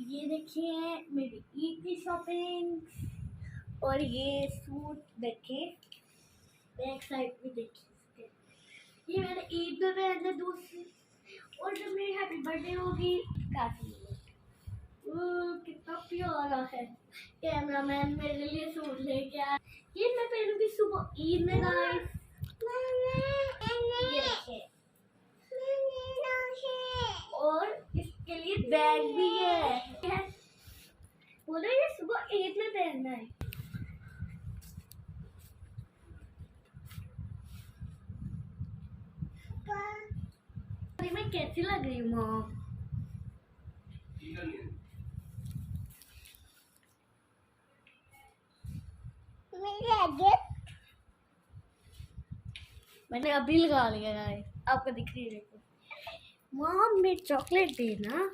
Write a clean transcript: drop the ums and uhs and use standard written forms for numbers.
ये देखिए मेरी ईद की शॉपिंग। और ये सूट देखिए, बैक साइड भी देखिए इसके। ये मैंने ईद में पहने दूसरी, और जब मेरी हैप्पी बर्थडे होगी काफी कितना प्यारा है। कैमरामैन मेरे लिए सूट लेके आया। ये मैं पहनूंगी सुबह ईद में गाइस। ये देखिए, और इसके लिए बैग भी है। बोलो ये सुबह ईद में पहनना है। मैं कैसी लग रही हूँ माँ? मैंने अभी लगा लिया है, आपको दिख रही है। देखो माँ, मैं चॉकलेट देना।